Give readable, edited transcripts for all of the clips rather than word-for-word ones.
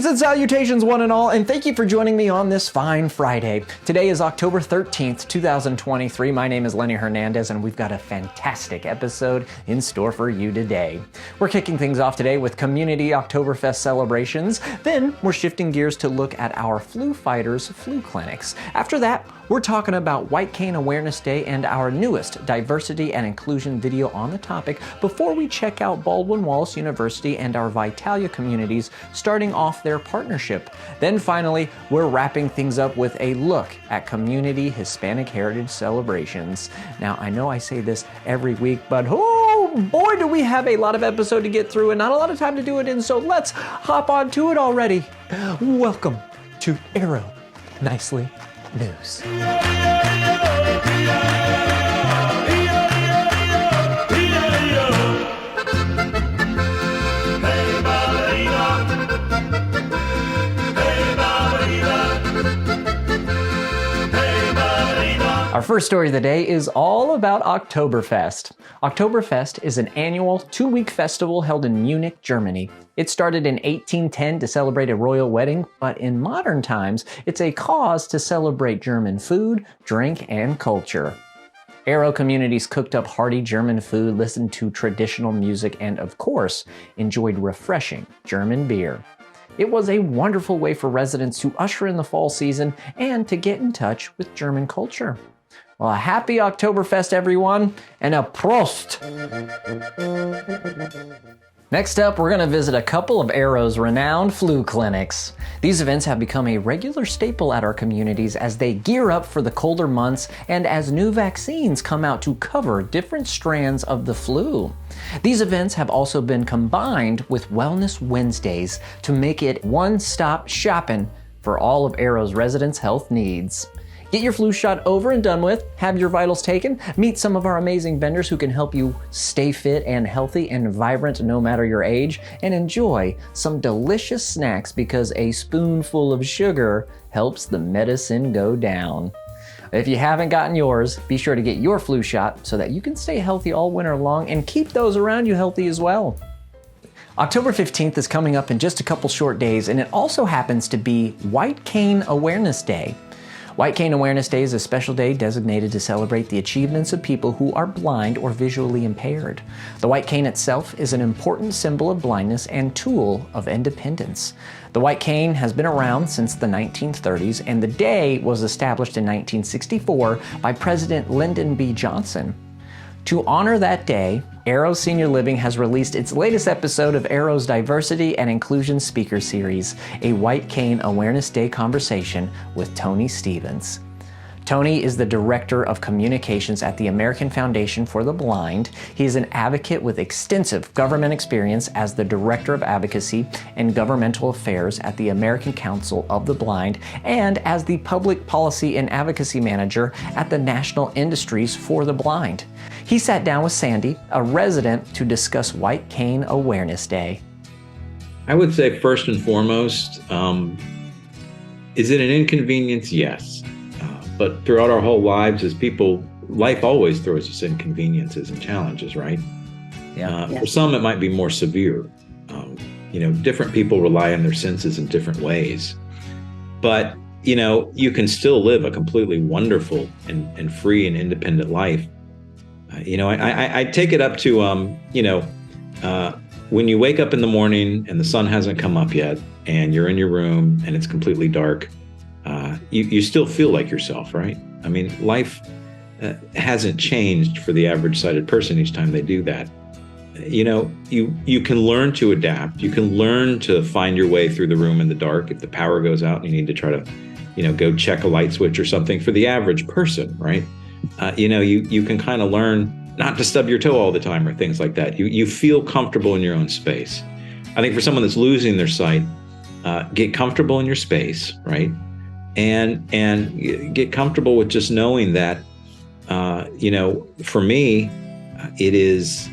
and salutations one and all, and thank you for joining me on this fine Friday. Today is October 13th, 2023. My name is Lenny Hernandez, and we've got a fantastic episode in store for you today. We're kicking things off today with community Oktoberfest celebrations. Then we're shifting gears to look at our flu fighters' flu clinics. After that, we're talking about White Cane Awareness Day and our newest diversity and inclusion video on the topic before we check out Baldwin Wallace University and our VITALIA communities starting off their partnership. Then finally, we're wrapping things up with a look at community Hispanic Heritage celebrations. Now, I know I say this every week, but oh boy, do we have a lot of episode to get through and not a lot of time to do it in, so let's hop on to it already. Welcome to Arrow Nicely News. Our first story of the day is all about Oktoberfest. Oktoberfest is an annual 2-week festival held in Munich, Germany. It started in 1810 to celebrate a royal wedding, but in modern times, it's a cause to celebrate German food, drink, and culture. Arrow communities cooked up hearty German food, listened to traditional music, and of course, enjoyed refreshing German beer. It was a wonderful way for residents to usher in the fall season and to get in touch with German culture. Well, a happy Oktoberfest, everyone, and a Prost! Next up, we're going to visit a couple of Arrow's renowned flu clinics. These events have become a regular staple at our communities as they gear up for the colder months and as new vaccines come out to cover different strands of the flu. These events have also been combined with Wellness Wednesdays to make it one-stop shopping for all of Arrow's residents' health needs. Get your flu shot over and done with, have your vitals taken, meet some of our amazing vendors who can help you stay fit and healthy and vibrant no matter your age, and enjoy some delicious snacks because a spoonful of sugar helps the medicine go down. If you haven't gotten yours, be sure to get your flu shot so that you can stay healthy all winter long and keep those around you healthy as well. October 15th is coming up in just a couple short days, and it also happens to be White Cane Awareness Day. White Cane Awareness Day is a special day designated to celebrate the achievements of people who are blind or visually impaired. The white cane itself is an important symbol of blindness and tool of independence. The white cane has been around since the 1930s, and the day was established in 1964 by President Lyndon B. Johnson. To honor that day, Arrow Senior Living has released its latest episode of Arrow's Diversity and Inclusion Speaker Series, a White Cane Awareness Day conversation with Tony Stevens. Tony is the Director of Communications at the American Foundation for the Blind. He is an advocate with extensive government experience as the Director of Advocacy and Governmental Affairs at the American Council of the Blind and as the Public Policy and Advocacy Manager at the National Industries for the Blind. He sat down with Sandy, a resident, to discuss White Cane Awareness Day. I would say first and foremost, is it an inconvenience? Yes. But throughout our whole lives as people, life always throws us inconveniences and challenges, right? For some, it might be more severe. Different people rely on their senses in different ways. But, you can still live a completely wonderful and free and independent life. I take it up to, when you wake up in the morning and the sun hasn't come up yet and you're in your room and it's completely dark, you still feel like yourself, right? I mean, life hasn't changed for the average sighted person each time they do that. You can learn to adapt. You can learn to find your way through the room in the dark if the power goes out and you need to try to, go check a light switch or something. For the average person, right? You can kind of learn not to stub your toe all the time or things like that. You feel comfortable in your own space. I think for someone that's losing their sight, get comfortable in your space, right? And get comfortable with just knowing that, for me, it is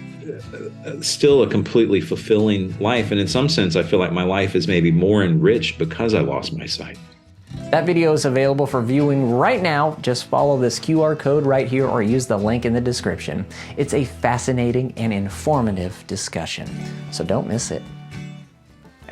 still a completely fulfilling life. And in some sense, I feel like my life is maybe more enriched because I lost my sight. That video is available for viewing right now. Just follow this QR code right here or use the link in the description. It's a fascinating and informative discussion, so don't miss it.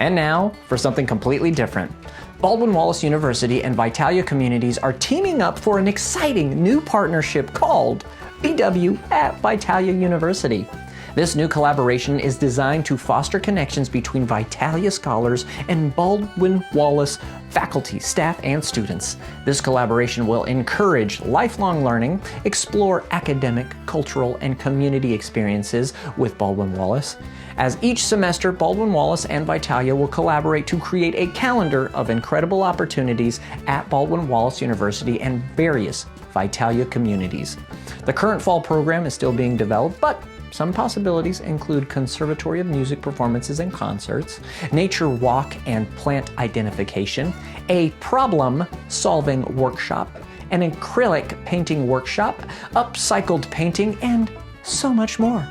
And now for something completely different. Baldwin Wallace University and VITALIA communities are teaming up for an exciting new partnership called BW at VITALIA University. This new collaboration is designed to foster connections between VITALIA scholars and Baldwin Wallace faculty, staff, and students. This collaboration will encourage lifelong learning, explore academic, cultural, and community experiences with Baldwin Wallace. As each semester, Baldwin Wallace and VITALIA will collaborate to create a calendar of incredible opportunities at Baldwin Wallace University and various VITALIA communities. The current fall program is still being developed, but some possibilities include Conservatory of Music performances and concerts, nature walk and plant identification, a problem-solving workshop, an acrylic painting workshop, upcycled painting, and so much more.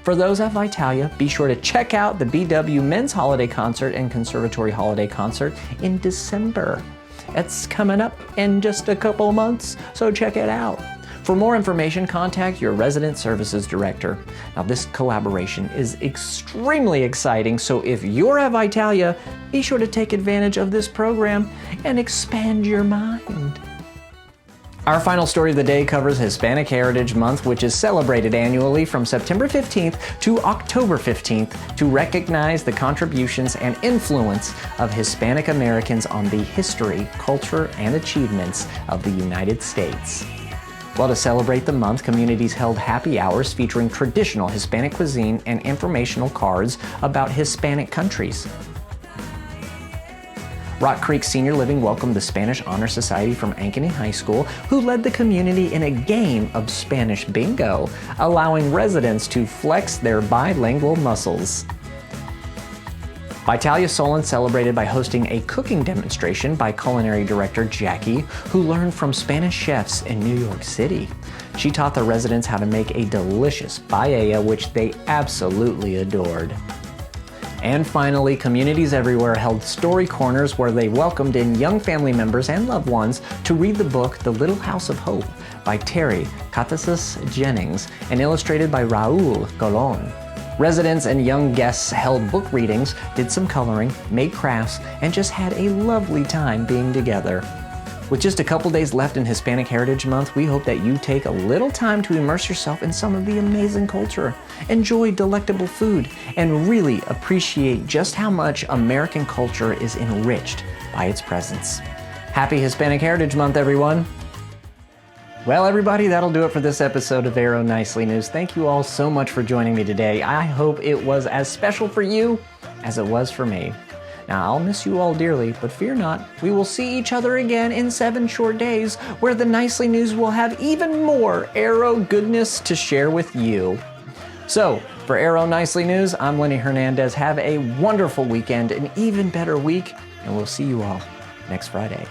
For those at VITALIA, be sure to check out the BW Men's Holiday Concert and Conservatory Holiday Concert in December. It's coming up in just a couple months, so check it out. For more information, contact your resident services director. Now, this collaboration is extremely exciting, so if you're at VITALIA, be sure to take advantage of this program and expand your mind. Our final story of the day covers Hispanic Heritage Month, which is celebrated annually from September 15th to October 15th to recognize the contributions and influence of Hispanic Americans on the history, culture, and achievements of the United States. Well, to celebrate the month, communities held happy hours featuring traditional Hispanic cuisine and informational cards about Hispanic countries. Rock Creek Senior Living welcomed the Spanish Honor Society from Ankeny High School, who led the community in a game of Spanish bingo, allowing residents to flex their bilingual muscles. VITALIA Solon celebrated by hosting a cooking demonstration by culinary director Jackie, who learned from Spanish chefs in New York City. She taught the residents how to make a delicious paella, which they absolutely adored. And finally, communities everywhere held story corners where they welcomed in young family members and loved ones to read the book The Little House of Hope by Terry Catasis Jennings and illustrated by Raul Colon. Residents and young guests held book readings, did some coloring, made crafts, and just had a lovely time being together. With just a couple days left in Hispanic Heritage Month, we hope that you take a little time to immerse yourself in some of the amazing culture, enjoy delectable food, and really appreciate just how much American culture is enriched by its presence. Happy Hispanic Heritage Month, everyone! Well, everybody, that'll do it for this episode of Arrow Nicely News. Thank you all so much for joining me today. I hope it was as special for you as it was for me. Now, I'll miss you all dearly, but fear not. We will see each other again in 7 short days, where the Nicely News will have even more Arrow goodness to share with you. So, for Arrow Nicely News, I'm Lenny Hernandez. Have a wonderful weekend, an even better week, and we'll see you all next Friday.